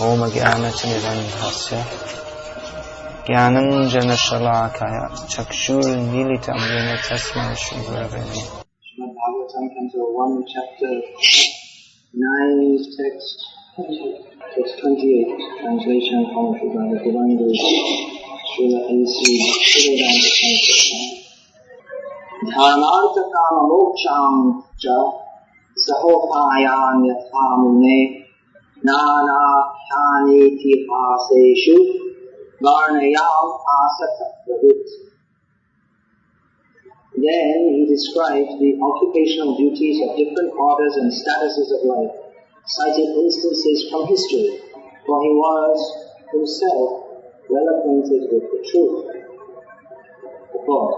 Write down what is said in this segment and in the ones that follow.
Om Jnanatimirandhasya Jnananjana Shalakaya Chakshur Militam Yena Tasmai Shri Gurave Namah. Bhagavatam, Canto 1, Chapter 9, Text 28, translation and commentary by the Divine Guru, Srila A.C. Dharmartha kama moksham cha sahopayan yathamune nana dhaniti haseshu varnayam asata pravit. Then he describes the occupational duties of different orders and statuses of life, cited instances from history, for he was himself well acquainted with the truth. The quote,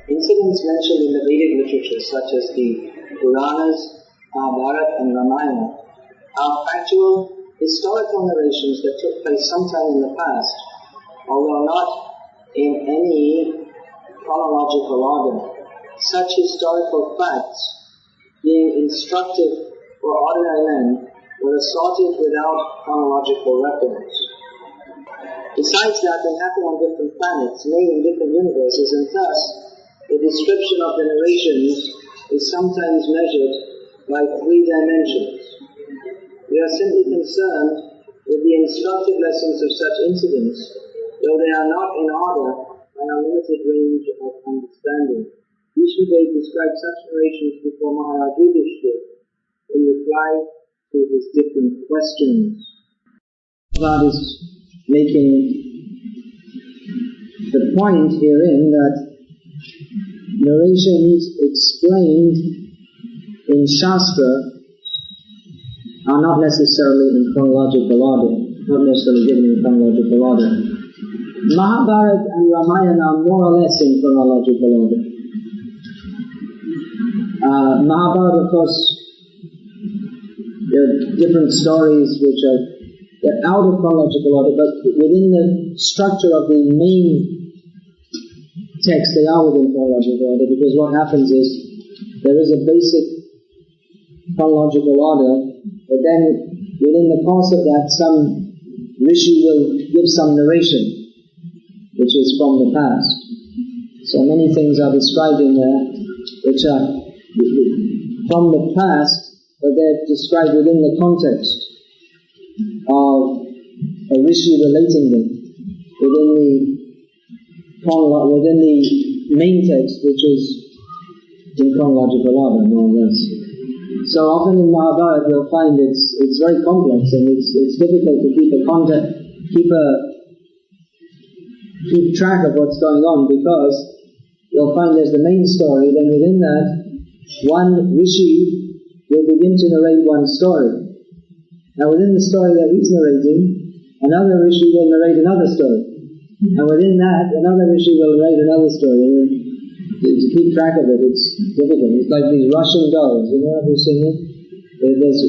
incidents mentioned in the Vedic literature, such as the Puranas, Bhagavad and Ramayana, are factual, historical narrations that took place sometime in the past, although not in any chronological order. Such historical facts, being instructive for ordinary men, were assorted without chronological records. Besides that, they happen on different planets, made in different universes, and thus the description of the narrations is sometimes measured by 3 dimensions. We are simply concerned with the instructive lessons of such incidents, though they are not in order and a limited range of understanding. Vishnudev described such narrations before Maharaj Yudhishthira in reply to his different questions. God is making the point herein that narrations explained in Shastra are not necessarily in chronological order, not necessarily given in chronological order. Mahabharata and Ramayana are more or less in chronological order. Mahabharata, of course, there are different stories which are out of chronological order, but within the structure of the main text, they are within chronological order, because what happens is there is a basic chronological order, but then within the course of that, some rishi will give some narration, which is from the past. So many things are described in there which are from the past, but they're described within the context of a rishi relating them within the main text, which is in chronological order, more or less. So often in Mahabharata you'll find it's very complex, and it's difficult to keep track of what's going on, because you'll find there's the main story, then within that, one rishi will begin to narrate one story. Now within the story that he's narrating, another rishi will narrate another story. And within that, another rishi will narrate another story. And to keep track of it, it's difficult. It's like these Russian dolls, you know, have you seen it? There's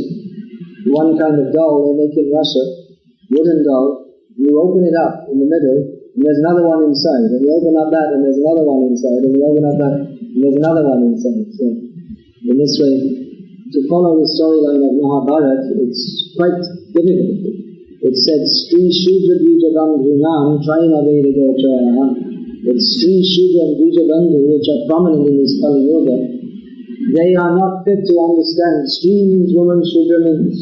one kind of doll they make in Russia, wooden doll. You open it up in the middle, and there's another one inside. And you open up that, and there's another one inside. And you open up that, and there's another one inside. So, in this way, to follow the storyline of Mahabharata, it's quite difficult. It said, Sri Shudra Dvija Bandhunam Traina Veda Gochaya. It's Sri Shudra and Dvija Bandhu, which are prominent in this Kali Yoga. They are not fit to understand. Sri means woman, Shudra means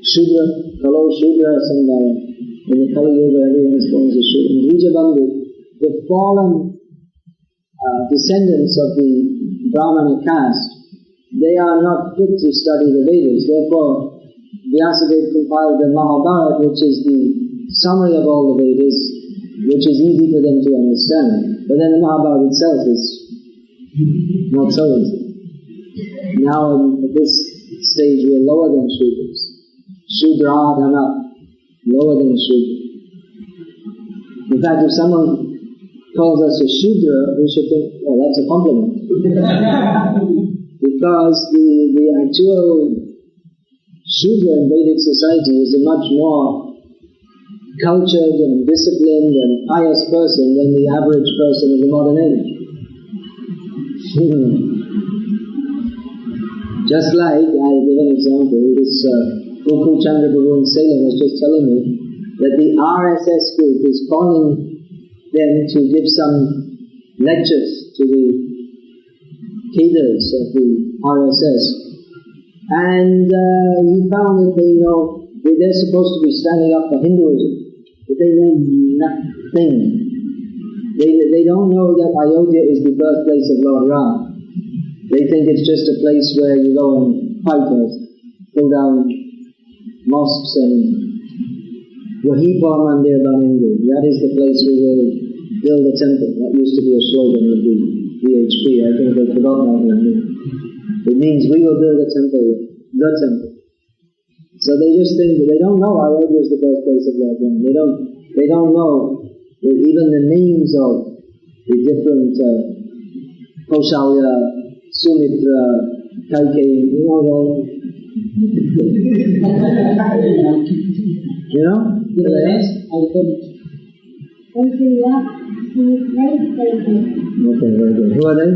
Shudra, hello Shudra, Sandhya. In the Kali Yoga, everyone is born as a Shudra. And Dvija Bandhu, the fallen descendants of the Brahmana caste, they are not fit to study the Vedas. Therefore, Vyasadeva compiled the Mahabharata, which is the summary of all the Vedas, which is easy for them to understand. But then the Mahabharata itself is not so easy. Now at this stage we are lower than Shudras. Shudradhana, lower than Shudra. In fact, if someone calls us a Shudra, we should think, oh, that's a compliment. Because the actual Shudra in Vedic society is a much more cultured and disciplined and pious person than the average person of the modern age. Just like, I'll give an example, this Gokul Chandra Babu in Salem was just telling me that the RSS group is calling them to give some lectures to the cadres of the RSS. And he found that they're supposed to be standing up for Hinduism, but they know nothing. They don't know that Ayodhya is the birthplace of Lord Ram. They think it's just a place where you go and fight or pull down mosques and Wahipa Mandir Banindu. That is the place we will build a temple. That used to be a slogan of the VHP. I think they forgot that one. It means we will build a temple, the temple. So they just think that they don't know Ayodhya is the birthplace of Lord Ram. They don't know that even the names of the different Kaushalya, Sumitra, Kaikeyi, you know all. You know? Yes, I couldn't. Okay, very good. Who are they?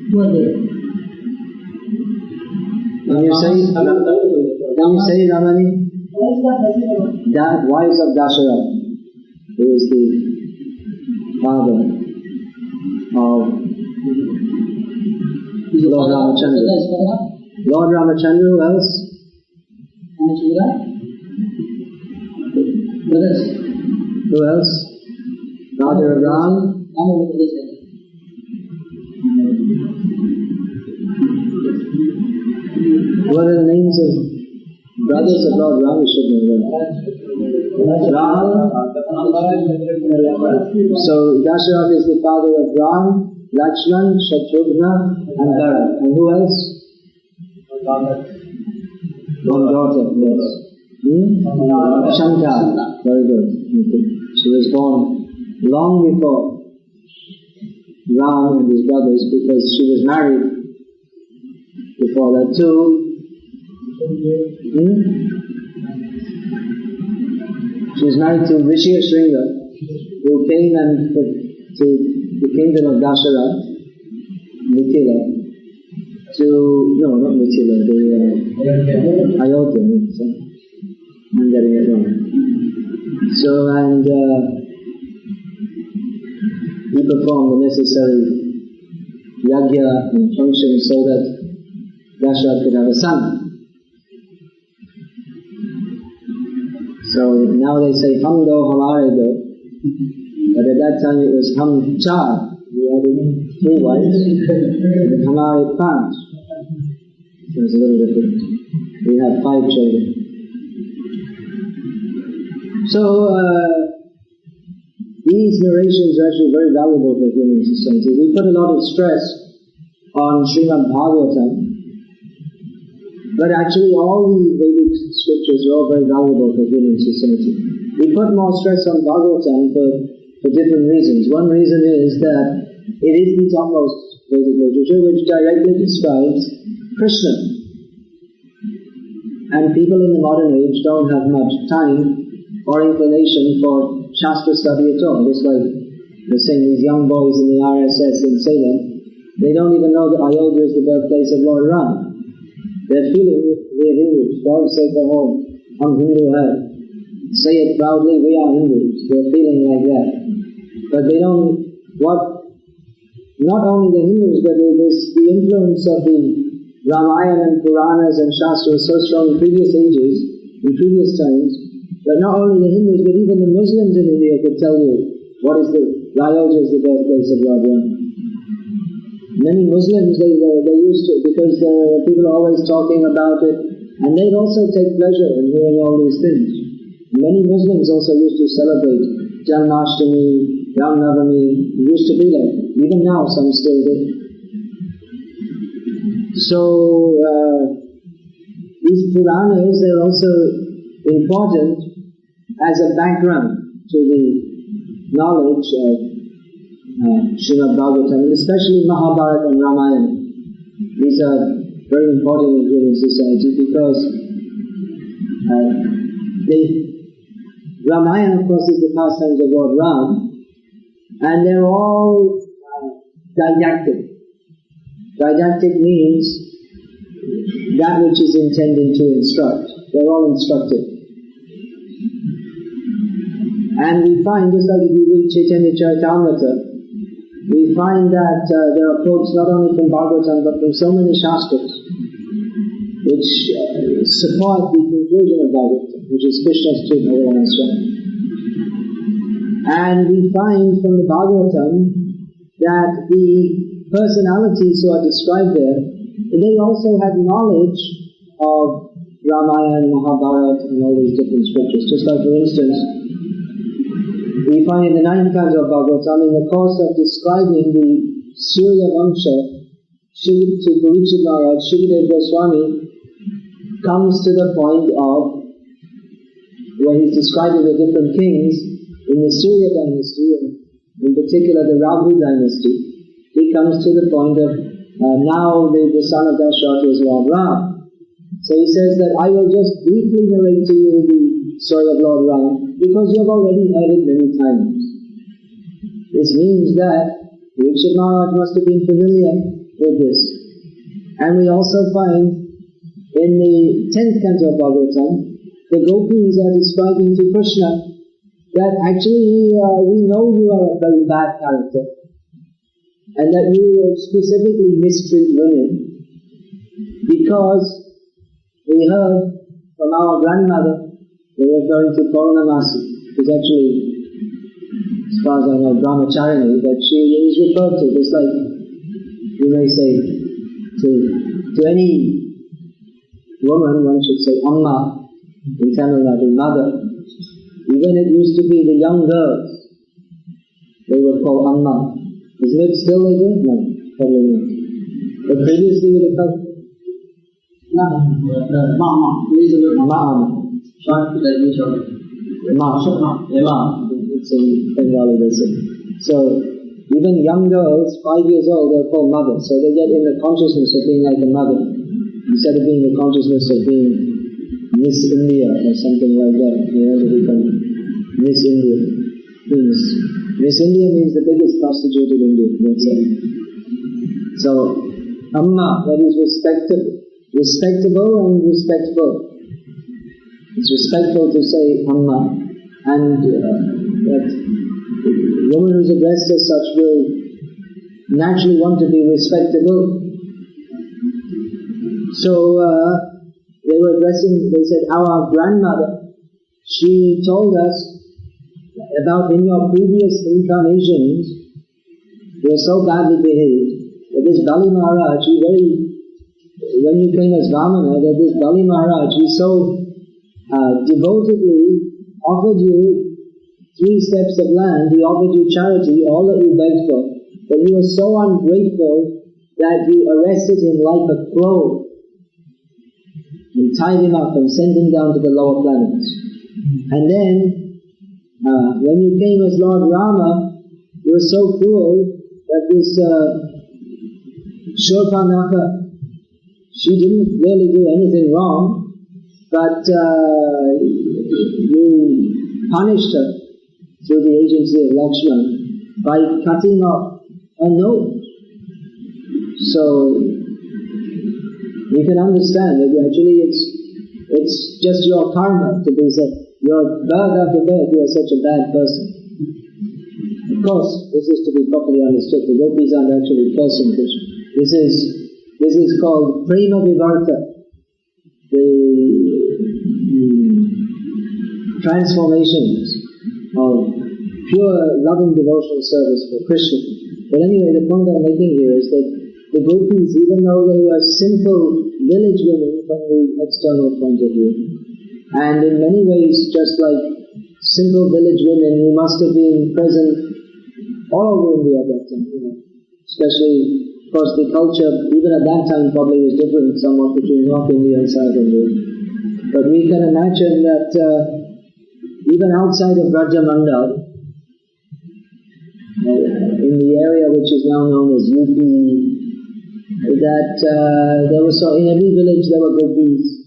Who are they? Can you say Ramani? Wives of Dasharatha, who is the father of Lord Ramachandra. Lord Ramachandra, who else? Who else? Father of Ram. What are the names of brothers of Lord Ram? Ram. So Dasharatha is the father of Ram, Lakshman, Shatrugna, and Bharat. And who else? One daughter, yes. Shankar. Very good. Okay. She was born long before Ram and his brothers, because she was married before that too. She was married to Rishi Shringa, who came and to the kingdom of Dasharatha, Mithila, not Mithila, Ayodhya. So I'm getting it wrong. So, and he performed the necessary yajna and function so that Dasharatha could have a son. So now they say hum do hamare do, but at that time it was hum char. We had 3 wives, and hamare panch. So it's a little different. We had 5 children. So these narrations are actually very valuable for human society. We put a lot of stress on Srimad Bhagavatam, but actually all the Vedic scriptures are all very valuable for human society. We put more stress on Bhagavatam for different reasons. One reason is that it is the topmost Vedic literature which directly describes Krishna. And people in the modern age don't have much time or inclination for Shastra study at all. Just like they're saying these young boys in the RSS in Salem, they don't even know that Ayodhya is the birthplace of Lord Ram. They're feeling we're Hindus. God said to home, "Hum Hindu hai." Say it proudly, we are Hindus. They're feeling like that. But they don't, not only the Hindus, but the influence of the Ramayana and Puranas and Shastra was so strong in previous ages, in previous times, that not only the Hindus, but even the Muslims in India could tell you what is Ayodhya is the birthplace of Lord Ram. Many Muslims, they used to, because people are always talking about it, and they'd also take pleasure in hearing all these things. Many Muslims also used to celebrate Janmashtami, Ram Navami. It used to be like, even now some still do. So, these Puranas, they're also important as a background to the knowledge of Srimad Bhagavatam, especially Mahabharata and Ramayana. These are very important in human society because Ramayana, of course, is the pastimes of Lord Ram, and they're all didactic. Didactic means that which is intended to instruct. They're all instructed. And we find, just like if you read Chaitanya Charitamrita, we find that there are quotes not only from Bhagavatam but from so many Shastras which support the conclusion of Bhagavatam, which is Krishna's truth, and we find from the Bhagavatam that the personalities who are described there, they also had knowledge of Ramayana, Mahabharata and all these different scriptures. Just like, for instance, we find in the 9th canto of Bhagavatam, in the course of describing the Surya Vamsha to Parikshit Maharaj, Shukadeva Goswami comes to the point of, where he's describing the different kings in the Surya dynasty, and in particular the Raghu dynasty. He comes to the point of, now the son of Dasharatha is Lord Ram. So he says that I will just briefly narrate to you the story of Lord Ram, because you have already heard it many times. This means that Parikshit Maharaj must have been familiar with this. And we also find in the 10th canto of Bhagavatam, the gopis are describing to Krishna that actually we know you are a very bad character, and that you specifically mistreat women, because we heard from our grandmother, they were referring to Purnamasi, who's actually, as far as I know, Brahmacharini, that she is referred to, just like you may say to any woman, one should say Amma, in Tamil Nadu, mother. Even it used to be the young girls, they were called Amma. Isn't it still like that? No, probably not. But previously we were called Mama. Short, Ma. It's in Bengali, they say. So, even young girls, 5 years old, they're called mother. So they get in the consciousness of being like a mother, instead of being the consciousness of being Miss India or something like that. They want to become Miss India. Miss India means the biggest prostitute in India. That's it. So, Amma, that is respectable and respectful. It's respectful to say Amma, and that the woman who's addressed as such will naturally want to be respectable. So they were addressing, they said, our grandmother, she told us about in your previous incarnations, you were so badly behaved, that this Bali Maharaj, when you came as Vamana, that this Bali Maharaj, he so devotedly offered you 3 steps of land, he offered you charity, all that you begged for, but you were so ungrateful that you arrested him like a crow and tied him up and sent him down to the lower planets. And then, when you came as Lord Rama, you were so cruel that this Shurpanakha, she didn't really do anything wrong, but you punished her through the agency of Lakshmana by cutting off a nose. So you can understand that actually it's just your karma to be such. Your birth after birth, you are such a bad person. Of course, this is to be properly understood. The gopis aren't actually cursing Krishna. This is called prema vivarta, the transformations of pure loving devotional service for Krishna. But anyway, the point I'm making here is that the gopis, even though they were simple village women from the external point of view, and in many ways just like simple village women who must have been present all over India at that time, especially, of course, the culture even at that time probably was different somewhat between North India and South India. But we can imagine that even outside of Rajamandal, in the area which is now known as UP, that there was in every village there were gopis,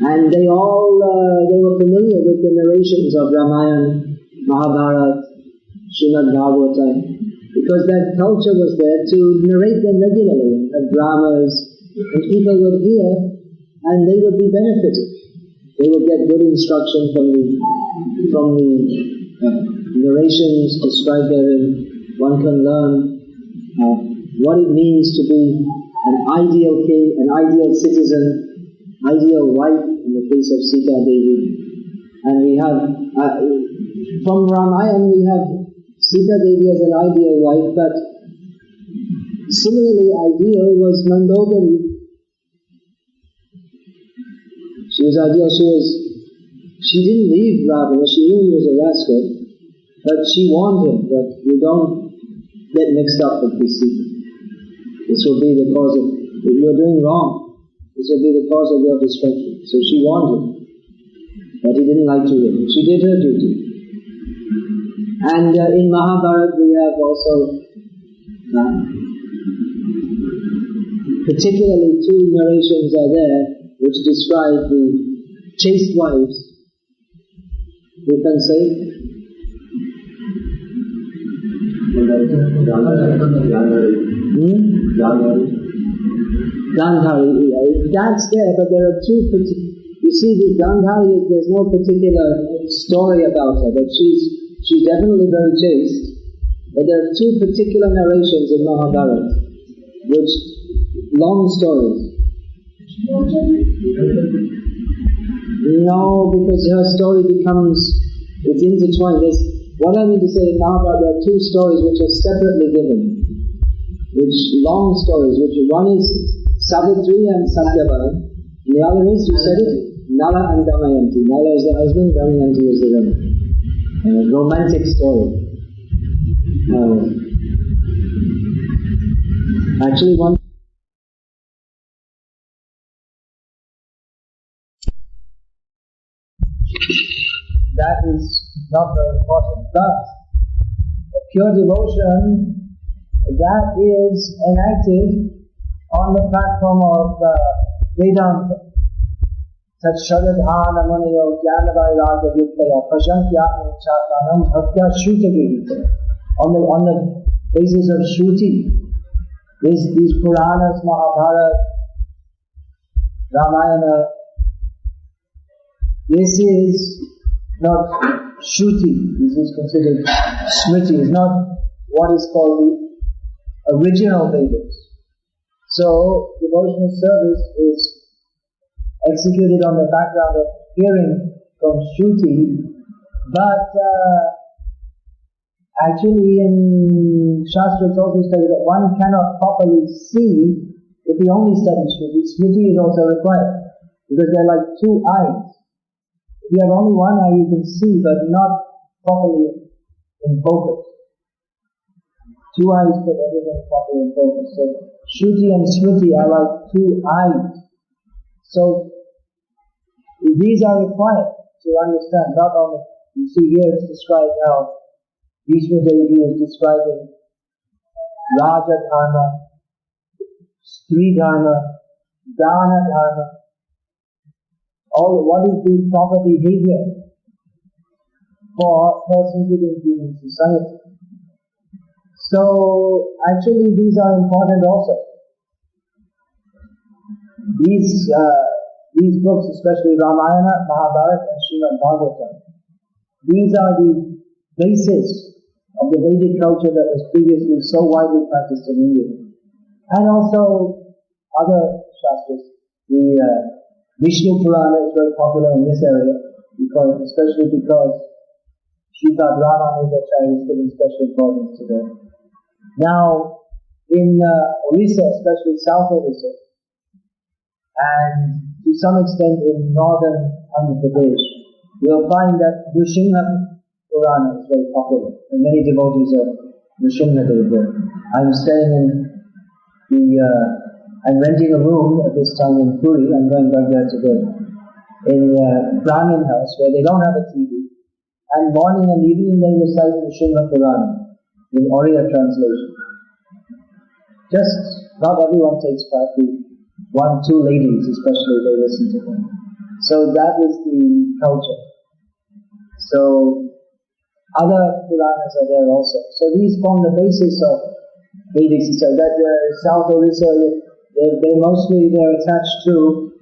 and they were familiar with the narrations of Ramayana, Mahabharata, Srimad Bhagavatam, because that culture was there to narrate them regularly, and dramas, and people would hear and they would be benefited. They would get good instruction from the narrations described therein. One can learn what it means to be an ideal king, an ideal citizen, ideal wife in the case of Sita Devi. And we have, from Ramayana we have Sita Devi as an ideal wife, but similarly ideal was Mandodari. She was ideal, she didn't leave Ravana, she knew he was a rascal, but she warned him that you don't get mixed up with this Sita. This will be the cause of, if you're doing wrong, this will be the cause of your destruction. So she warned him, but he didn't like to hear. She did her duty. And in Mahabharata we have also particularly two narrations are there which describe the chaste wives. You can say? Gandhari. That's there, but there are two particular. You see, the Gandhari, there's no particular story about her, but she's definitely very chaste. But there are two particular narrations in Mahabharata, which long stories. No, because her story it's intertwined. What I mean to say in Mahabharata, there are two stories which are separately given, which long stories, which one is Savitri and Satyabhama, and the other is, you said it, Nala and Damayanti. Nala is the husband, Damayanti is the woman. Romantic story. Actually, one that is not very important, but pure devotion that is enacted on the platform of Vedanta. Tat Shadadhana Muniyo Jnanavairagya Yuktaya Prashantyatma Chatmanam Bhaktya Shrutagita. On the basis of Shruti, these Puranas, Mahabharata, Ramayana, this is not Shruti, this is considered Smriti, it's not what is called the original Vedas. So, devotional service is executed on the background of hearing from Shruti, but actually in Shastra it's also stated that one cannot properly see if he only studies Shruti. Smriti is also required, because they're like two eyes. If you have only one eye you can see, but not properly in focus. Two eyes put everything properly in focus. So Shruti and Smriti are like two eyes. So these are required to understand. Not only, you see here it's described how Bhishma Devi is describing Raja Dharma, Stri Dharma, Dana Dharma, all what is the proper behavior for persons within human society. So actually these are important also. These books, especially Ramayana, Mahabharata and Srimad Bhagavatam, these are the basis of the Vedic culture that was previously so widely practiced in India. And also other Shastras. The Vishnu Purana is very popular in this area, especially because Srimad Ramanujacharya is given special importance to them. Now, in Orissa, especially South Orissa, and to some extent in northern Andhra Pradesh, you'll find that Nrsimha Purana is very popular, and many devotees of Nrsimha Devi. I'm staying I'm renting a room at this time in Puri. I'm going back there today, in a Brahmin house where they don't have a TV, and morning and evening they recite Nrsimha Purana in Oriya translation. Just, not everyone takes part. Two ladies especially, they listen to them. So that is the culture. So Other Puranas are there also. So these form the basis of Vedic society. That South Orissa, they're attached to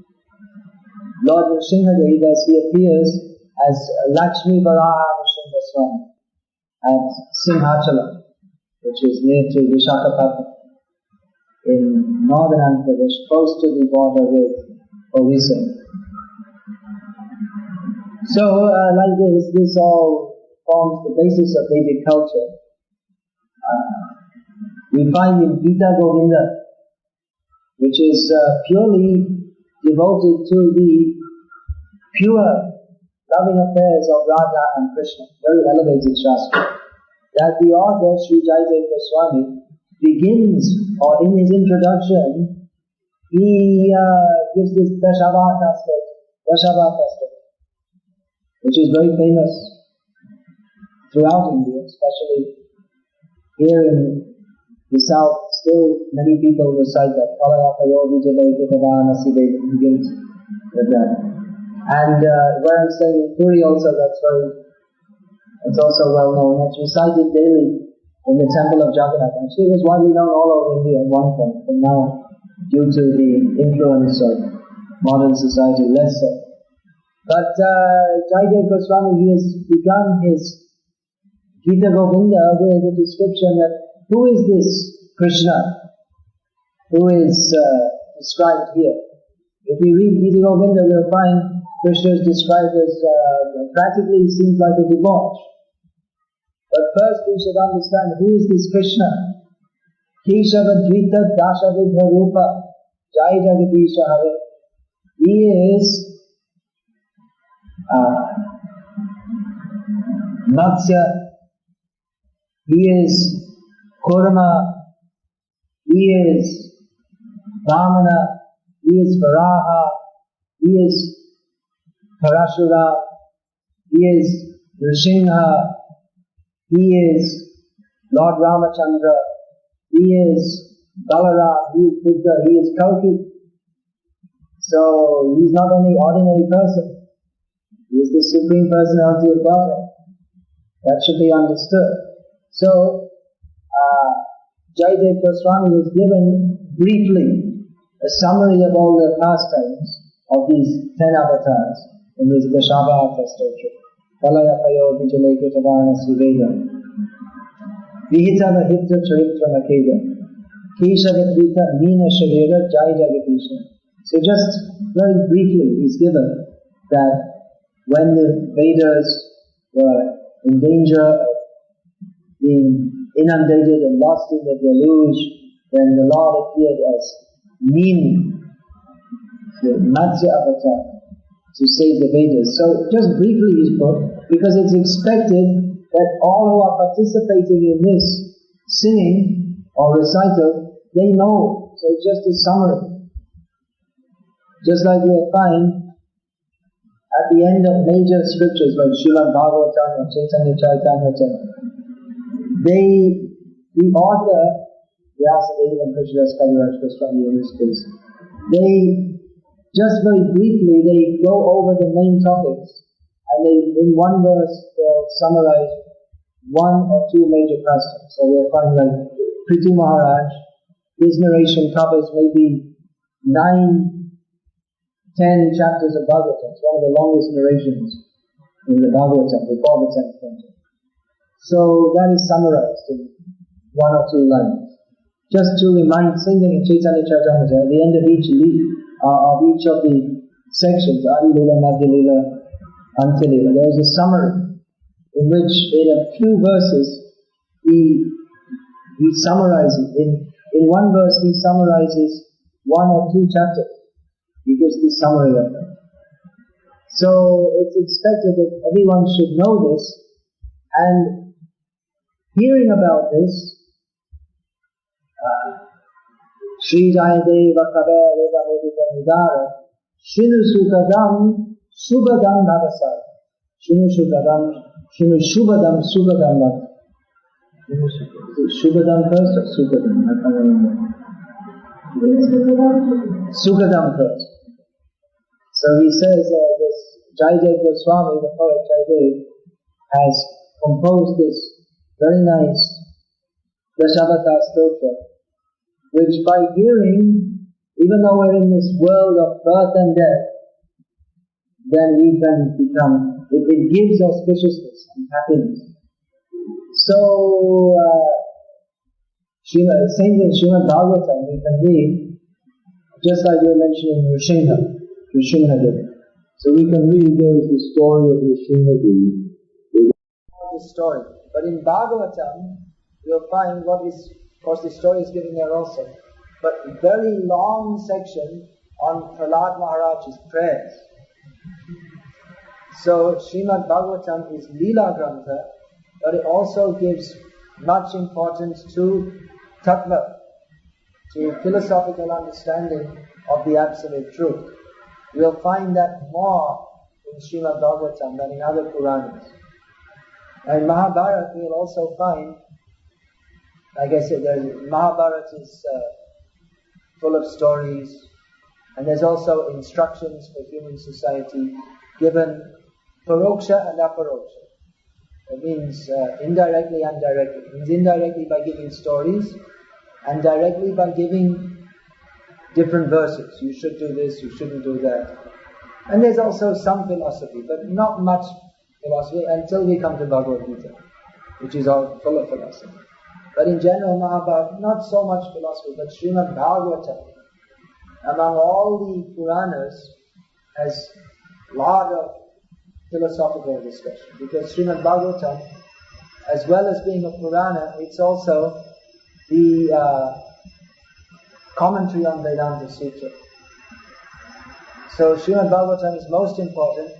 Lord Nrsimhadev as he appears as Lakshmi Varaha Nrsimha Swami at Simhachala, which is near to Visakhapatnam in northern Andhra Pradesh, close to the border with Orissa. So, like this all forms the basis of Vedic culture. We find in Gita Govinda, which is purely devoted to the pure loving affairs of Radha and Krishna, very elevated Shastra, that the author, Sri Jayadeva Swami, begins, or in his introduction, he gives this Dashavaka story, which is very famous throughout India, especially here in the south. Still many people recite that. Begins with that. And where I'm staying in Puri also, it's also well known. It's recited daily in the temple of Jagannath. Actually, it was widely known all over India at one point, but now, due to the influence of modern society, less so. But Jayadeva Goswami, he has begun his Gita Govinda with a description that who is this Krishna who is described here? If we read Gita Govinda, we'll find Krishna is described as practically seems like a debauch. But first we should understand who is this Krishna. Keshava Dvita Dashavidha Rupa Jai Jagadisha Hare. He is Matsya, he is Kurma, he is Vamana, he is Varaha, he is Parashura, he is Nrsimha, he is Lord Ramachandra, he is Balaram, he is Buddha, he is Kalki. So he's not only ordinary person, he is the Supreme Personality of Godhead. That should be understood. So, Jayadeva Goswami was given briefly a summary of all the pastimes of these 10 avatars in this Dashavaka story. Kalayapayo Vijalekitavana Suveda Vihita Vahitra Charitra Makeda Keshavadvita Meena Sharira Jai Jagatisha. So just very briefly he's given that when the Vedas were in danger of being inundated and lost in the deluge, then the Lord appeared as Meeni, the Matsya avatar, to save the Vedas. So just briefly he's put, because it's expected that all who are participating in this singing or recital, they know. So it's just a summary. Just like we'll find at the end of major scriptures like Srimad Bhagavatam or Chaitanya Charitamrita, the author, Vyasadeva and Krishnadas Kaviraj Goswami in this case, they just very briefly, they go over the main topics and they, in one verse, they'll summarize one or two major pastimes. So we'll find like Prithu Maharaj, his narration covers maybe 9-10 chapters of Bhagavatam. It's one of the longest narrations in the Bhagavatam, before the 10th canto. So that is summarized in one or two lines. Just to remind, same thing in Chaitanya Charitamrita, at the end of each of the sections, Adi Lila, Madhya Lila, Anta Lila, there is a summary in which in a few verses he summarizes. In one verse he summarizes one or two chapters. He gives the summary of them. So it's expected that everyone should know this, and hearing about this, Sri Jayadeva Kava Veda Hodita Mudara Shinu Sukadam Subhadam Navasar Shinu Shubhadam Subhadam Navasar. Shubhadam first or Sukadam? I can't remember. Sukadam first. So he says this Jayadeva Swami, the poet Jayadeva, has composed this very nice Dashavata Stotra, which by hearing, even though we're in this world of birth and death, then we can become, it gives auspiciousness and happiness. So, same in Srimad Bhagavatam, we can read, just like you were mentioning Nrsimha. So we can read there is the story of Nrsimha. The story. But in Bhagavatam, you'll find what is, of course the story is given there also, but a very long section on Prahlad Maharaj's prayers. So Srimad Bhagavatam is Leela Grantha, but it also gives much importance to tattva, to philosophical understanding of the absolute truth. You'll find that more in Srimad Bhagavatam than in other Puranas. And Mahabharata we'll also find, like I said, Mahabharata is full of stories, and there's also instructions for human society given paroksha and aparoksha. It means indirectly and directly. It means indirectly by giving stories, and directly by giving different verses. You should do this, you shouldn't do that. And there's also some philosophy, but not much philosophy until we come to Bhagavad-gita, which is all full of philosophy. But in general, Mahabharata, not so much philosophy, but Srimad Bhagavatam, among all the Puranas, has a lot of philosophical discussion. Because Srimad Bhagavatam, as well as being a Purana, it's also the commentary on Vedanta Sutra. So Srimad Bhagavatam is most important,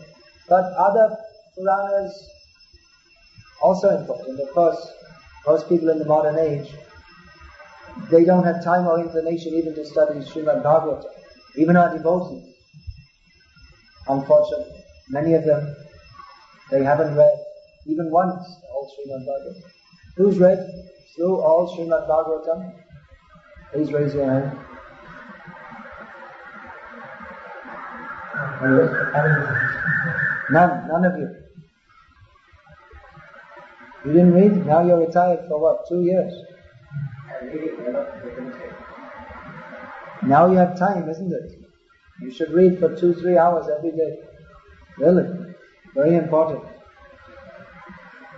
but other Puranas also important. Of course, most people in the modern age, they don't have time or inclination even to study Srimad Bhagavatam. Even our devotees, unfortunately, many of them, they haven't read even once all Srimad Bhagavatam. Who's read through all Srimad Bhagavatam? Please raise your hand. None of you. You didn't read? Now you're retired for what? 2 years? Now you have time, isn't it? You should read for 2-3 hours every day. Really? Very important.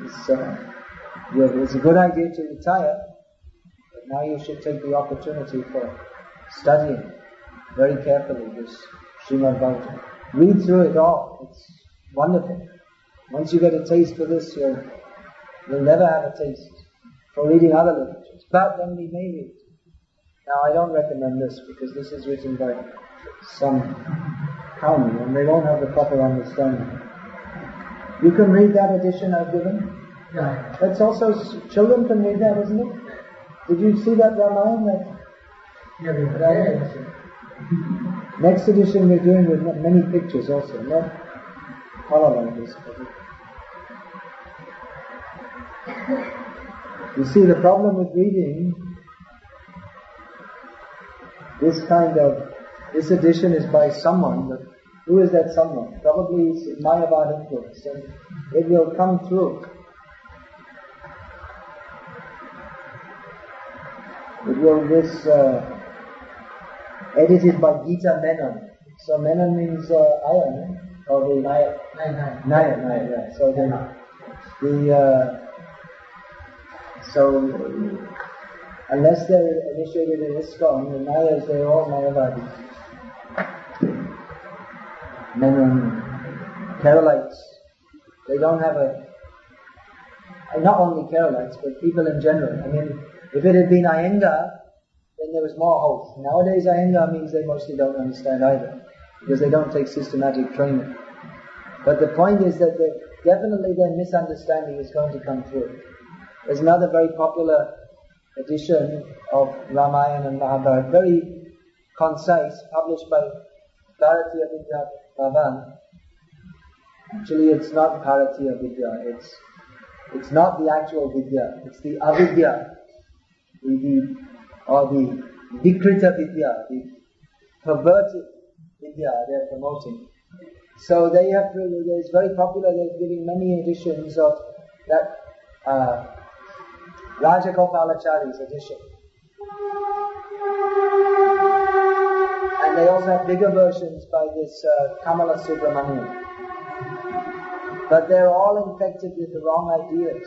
It's a good idea to retire, but now you should take the opportunity for studying very carefully this Srimad Bhagavatam. Read through it all. It's wonderful. Once you get a taste for this, you'll never have a taste for reading other literatures. But then we may read. Now I don't recommend this because this is written by some common and they won't have the proper understanding. You can read that edition I've given. Yeah. That's also, children can read that, isn't it? Did you see that Ramayana? Yeah. Next edition we're doing with many pictures also, not color like this. You see, the problem with reading this edition is by someone, but who is that someone? Probably it's Mayavad influence, and it will come through. It will edited by Gita Menon. So Menon means iron, or the Naya. Yeah. So so unless they're initiated in ISKCON, the Nayas, they're all Mayavadis. Menon, Keralites, they don't have not only Keralites, but people in general. I mean, if it had been Iyengar, then there was more hope. Nowadays, Iyengar means they mostly don't understand either, because they don't take systematic training. But the point is that definitely their misunderstanding is going to come through. There's another very popular edition of Ramayana and Mahabharata, very concise, published by Bharatiya Vidya Bhavan. Actually, it's not Bharatiya Vidya, it's not the actual Vidya, it's the Avidya, or the Vikrita Vidya, the perverted Vidya they're promoting. So it's very popular, they're giving many editions of that Rajagopalachari's edition. And they also have bigger versions by this Kamala Subramanian. But they're all infected with the wrong ideas.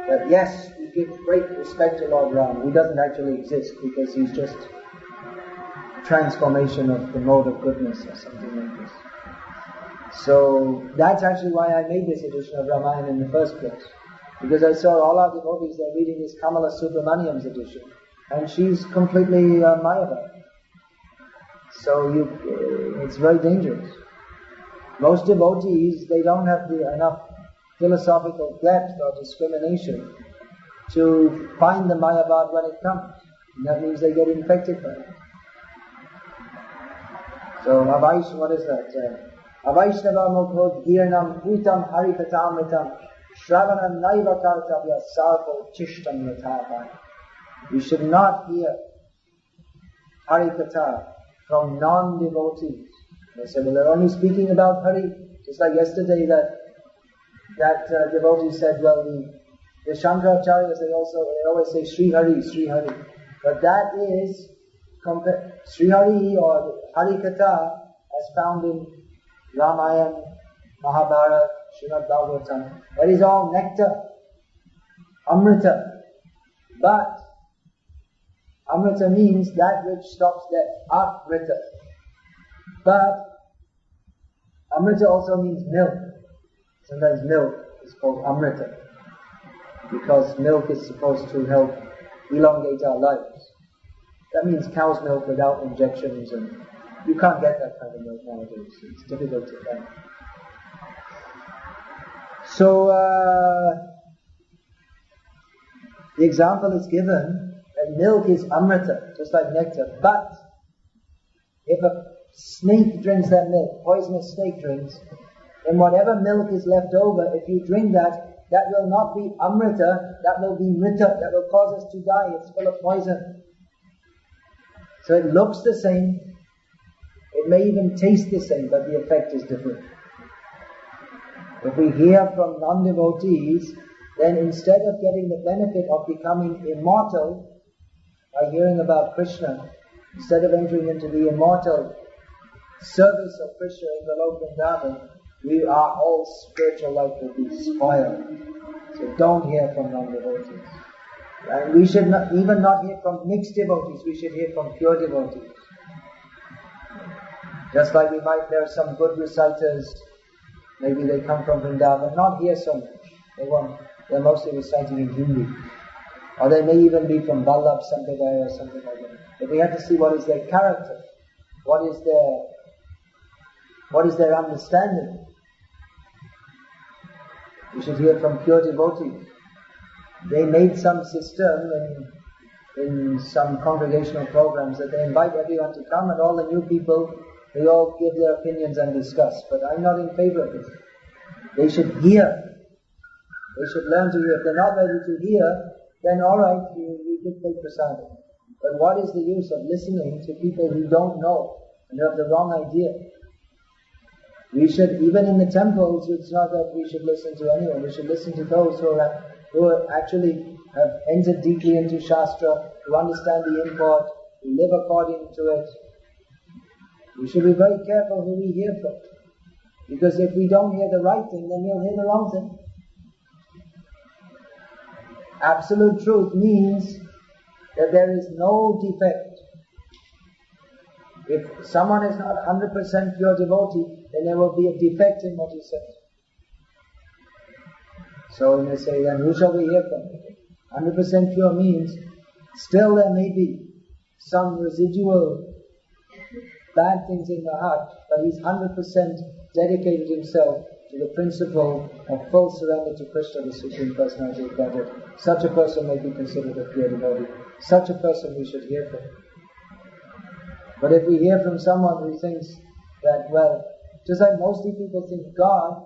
That yes, we give great respect to Lord Ram. He doesn't actually exist because he's just a transformation of the mode of goodness or something like this. So that's actually why I made this edition of Ramayana in the first place. Because I saw all our devotees, they're reading this Kamala Subramaniam's edition. And she's completely Mayavad. So it's very dangerous. Most devotees, they don't have enough philosophical depth or discrimination to find the Mayavad when it comes. And that means they get infected by it. So what is that? Avaishnava mukho dhirnam putam harikatamritam shravanam naiva kartavya sarpo chishtam yathavai. You should not hear harikata from non-devotees. They say, well, they're only speaking about Hari. Just like yesterday that devotee said, well, the Shankaracharyas, they always say Sri Hari, Sri Hari. But that is, Sri Hari or Hari Katha as found in Ramayana, Mahabharata, Srimad Bhagavatam. That is all nectar, Amrita. But Amrita means that which stops death, Amrita. But Amrita also means milk. Sometimes milk is called Amrita because milk is supposed to help elongate our lives. That means cow's milk without injections, and you can't get that kind of milk nowadays. It's difficult to find. So the example is given that milk is Amrita, just like nectar. But if a snake drinks that milk, poisonous snake drinks, then whatever milk is left over, if you drink that, that will not be Amrita, that will be Mrita, that will cause us to die. It's full of poison. So it looks the same, it may even taste the same, but the effect is different. If we hear from non-devotees, then instead of getting the benefit of becoming immortal by hearing about Krishna, instead of entering into the immortal service of Krishna in the Lok Vrindavan, our whole spiritual life will be spoiled. So don't hear from non-devotees. And we should not hear from mixed devotees, we should hear from pure devotees. Just like there are some good reciters, maybe they come from Vrindavan, not here so much. They're mostly reciting in Hindi. Or they may even be from Vallabh Sampradaya or something like that. But we have to see what is their character, what is their understanding. We should hear from pure devotees. They made some system in some congregational programs that they invite everyone to come, and all the new people, they all give their opinions and discuss. But I'm not in favor of this. They should hear. They should learn to hear. If they're not ready to hear, then all right, you could take prasadam. But what is the use of listening to people who don't know and have the wrong idea? We should, even in the temples, it's not that we should listen to anyone. We should listen to those who actually have entered deeply into Shastra, who understand the import, who live according to it. We should be very careful who we hear from. Because if we don't hear the right thing, then we'll hear the wrong thing. Absolute truth means that there is no defect. If someone is not 100% pure devotee, then there will be a defect in what he says. So when they say, then who shall we hear from? 100% pure means still there may be some residual bad things in the heart, but he's 100% dedicated himself to the principle of full surrender to Krishna, the Supreme Personality of Godhead. Such a person may be considered a pure devotee. Such a person we should hear from. But if we hear from someone who thinks that, well, just like mostly people think God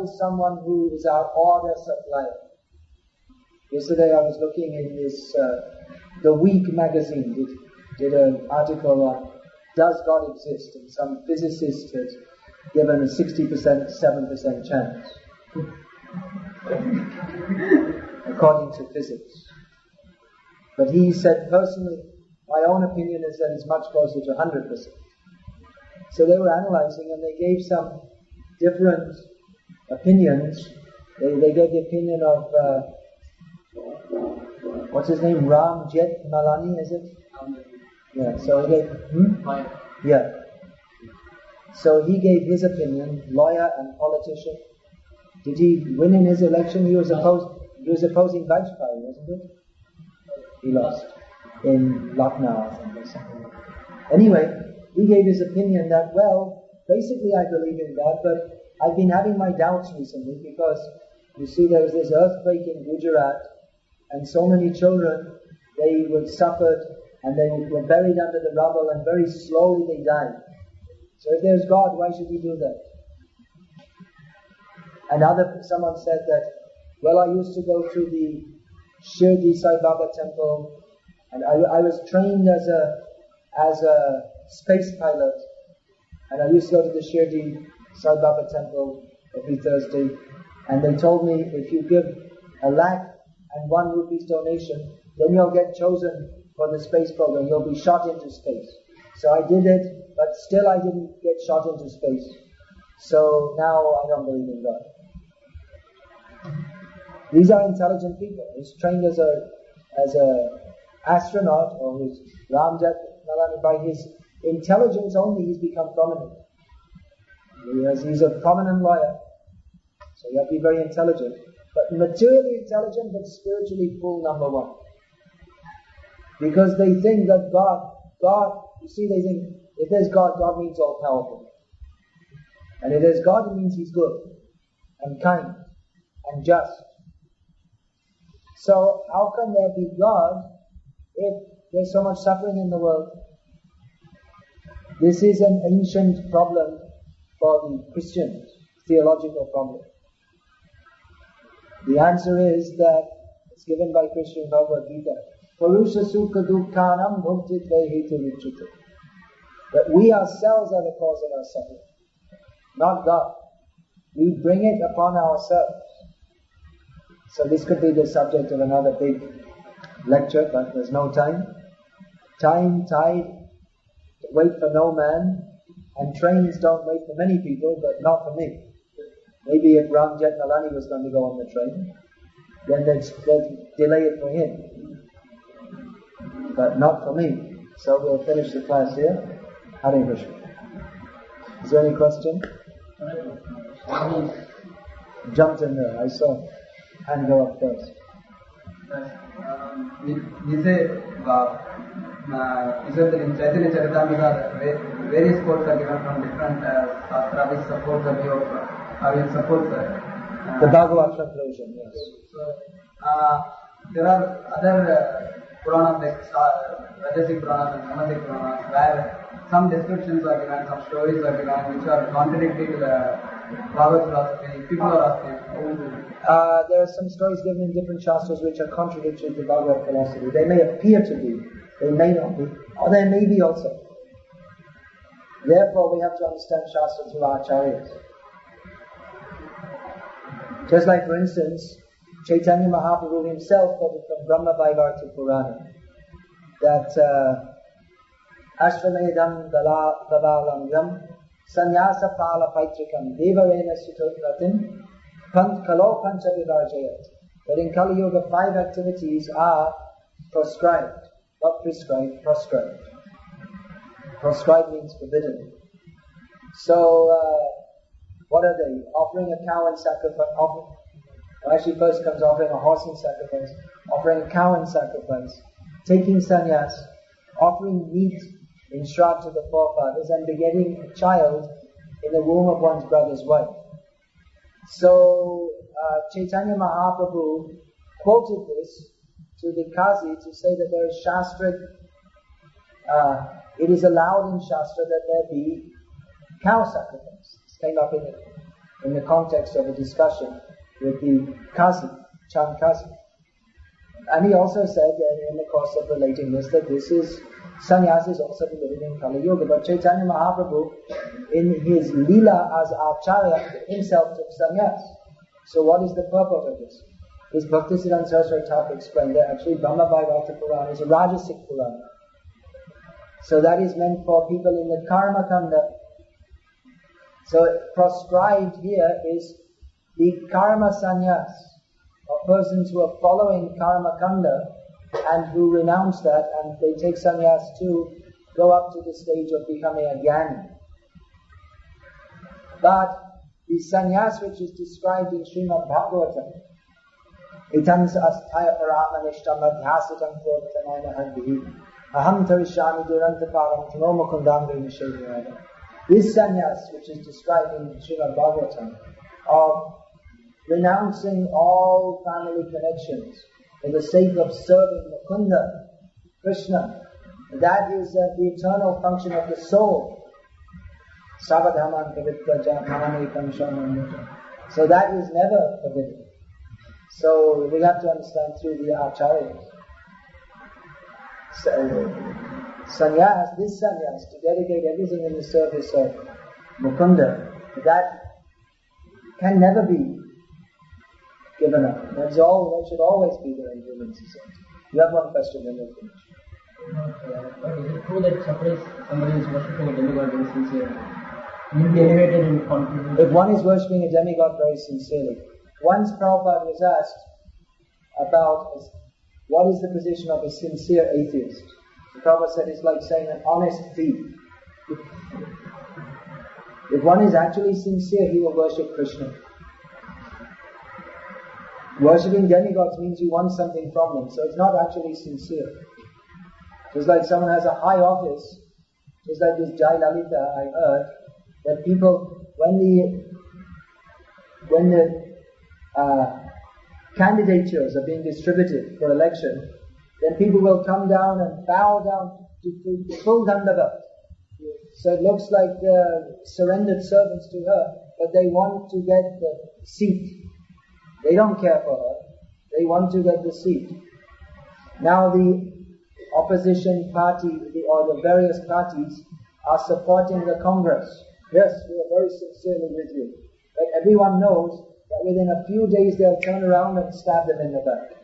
is someone who is our order supplier. Yesterday I was looking in this, The Week magazine did an article on does God exist, and some physicist had given a 60%, 7% chance. according to physics. But he said, personally, my own opinion is that it's much closer to 100%. So they were analyzing and they gave some different opinions. They gave the opinion of, what's his name, Ram Jet Malani, is it? Yeah, so he gave, yeah. So he gave his opinion, lawyer and politician. Did he win in his election? He was opposing Vajpayee, wasn't it? He lost in Lucknow, I think, or something. Anyway, he gave his opinion that, well, basically I believe in God, but I've been having my doubts recently because, you see, there was this earthquake in Gujarat, and so many children, they were suffered, and they were buried under the rubble, and very slowly they died. So if there's God, why should He do that? And someone said that, well, I used to go to the Shirdi Sai Baba temple, and I was trained as a space pilot, and I used to go to the Shirdi Sai Baba temple every Thursday, and they told me if you give 1,01 rupees donation, then you'll get chosen for the space program, you'll be shot into space. So I did it, but still I didn't get shot into space. So now I don't believe in God. These are intelligent people. He's trained as a astronaut, or his Ramjet Nalani. By his intelligence only, he's become prominent. He's a prominent lawyer, so you have to be very intelligent. But materially intelligent, but spiritually full, number one. Because they think that God, you see, they think if there's God, God means all powerful. And if there's God, it means He's good, and kind, and just. So how can there be God if there's so much suffering in the world? This is an ancient problem for the Christians, theological problem. The answer is that it's given by Krishna in Bhagavad-gita. Purusha sukha dukkhanam bhukti hetu vichita. That we ourselves are the cause of our suffering, not God. We bring it upon ourselves. So this could be the subject of another big lecture, but there's no time. Time, tide, wait for no man, and trains don't wait for many people, but not for me. Maybe if Ram Jetmalani was going to go on the train, then they'd delay it for him. But not for me. So we'll finish the class here. Hare Krishna. Is there any question? Jumped in there, I saw. And go up first. You said that in Chaitanya Charitamrita, various quotes are given from different shastra which support the view of, which supports the Bhagavad conclusion, yes. So, there are other Puranas like Vedic Puranas and Samadic Puranas where some descriptions are given, some stories are given which are contradictory to the Bhagavad philosophy. People are asking. There are some stories given in different shastras which are contradictory to Bhagavad philosophy. They may appear to be, they may not be, or they may be also. Therefore, we have to understand shastra through our acharyas. Just like, for instance, Chaitanya Mahaprabhu himself quoted from Brahma Vaivarta Purana that Ashramedam Davalangyam Sannyasa Pala Paitrikam Devarena Sutatratim Kalo Pancha Vivarjayat. That in Kali Yuga 5 activities are proscribed. Not prescribed, proscribed. Proscribed means forbidden. So, what are they? Offering a cow in sacrifice. Actually, first comes offering a horse in sacrifice, offering a cow in sacrifice, taking sannyas, offering meat in shraddha to the forefathers, and begetting a child in the womb of one's brother's wife. So, Chaitanya Mahaprabhu quoted this to the Kazi to say that there is shastric, it is allowed in Shastra that there be cow sacrifice. This came up in the context of a discussion with the Kazi, Chand Kazi. And he also said in the course of relating this that this is, sannyas is also permitted in Kali Yuga. But Chaitanya Mahaprabhu, in his Leela as Acharya, himself took sannyas. So what is the purport of this? This Bhaktisiddhanta Saraswati Thakur explained that actually Brahma Bhagavata Purana is a Rajasic Purana. So that is meant for people in the Karma Kanda. So proscribed here is the Karma Sannyas, of persons who are following Karma Kanda and who renounce that and they take sannyas to go up to the stage of becoming a Jnani. But the sannyas which is described in Srimad Bhagavatam, Itans asthaya paramanishtam adhyasitam protanaina hadvihi aham tarishami durantaparam tano mukundam vimishayurada. This sannyas which is described in Srimad Bhagavatam of renouncing all family connections for the sake of serving Mukunda, Krishna, that is the eternal function of the soul. Savadhaman pavitra jananekam shanam. So that is never forbidden. So we have to understand through the acharyas. Sannyas, this sannyas, to dedicate everything in the service of Mukunda, that can never be given up. That should always be there in human society. You have one question, then we'll finish. But is it true that somebody is worshipping a demigod very sincerely? Will be elevated in confidence? If one is worshipping a demigod very sincerely, once Prabhupada was asked about what is the position of a sincere atheist. The Prabhupada said it's like saying an honest thief. If one is actually sincere, he will worship Krishna. Worshipping demigods means you want something from them, so it's not actually sincere. Just like someone has a high office, just like this Jai Lalita, I heard, that people, when the candidatures are being distributed for election, then people will come down and bow down to full dandavat. So it looks like surrendered servants to her, but they want to get the seat. They don't care for her. They want to get the seat. Now the opposition party or the various parties are supporting the Congress. Yes, we are very sincerely with you. But everyone knows that within a few days they'll turn around and stab them in the back.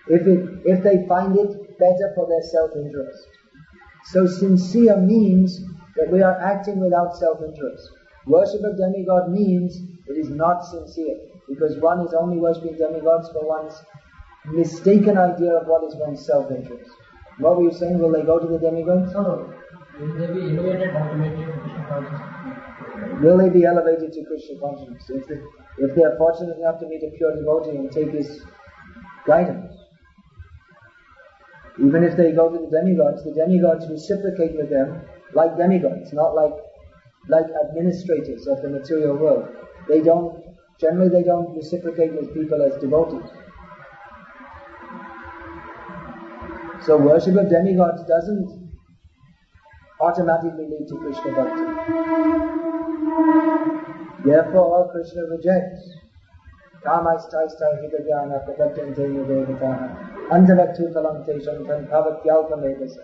If they find it better for their self-interest. So sincere means that we are acting without self-interest. Worship of demigod means it is not sincere, because one is only worshipping demigods for one's mistaken idea of what is one's self-interest. What were you saying? Will they go to the demigods? No. Will they be elevated ultimately to Krishna consciousness? Will they be elevated to Krishna consciousness? If they are fortunate enough to meet a pure devotee and take his guidance. Even if they go to the demigods reciprocate with them like demigods, not like administrators of the material world. Generally they don't reciprocate with people as devotees. So worship of demigods doesn't automatically lead to Krishna Bhakti. Therefore Krishna rejects Kamaistai hidajana pradatyante nivevitaha antavaktukalam tesham tanpavatyalpamedasa.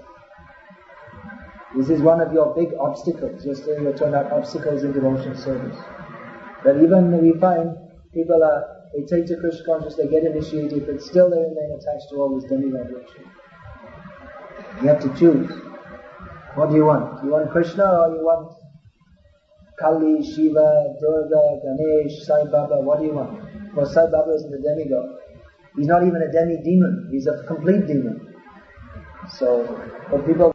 This is one of your big obstacles. Yesterday we turned out obstacles in devotional service. That even we find people they take to Krishna consciousness, they get initiated, but still they remain attached to all this demigod worship. You have to choose. What do you want? You want Krishna or you want Kali, Shiva, Durga, Ganesh, Sai Baba? What do you want? Well, Sai Baba isn't a demigod. He's not even a demi-demon. He's a complete demon. So, but people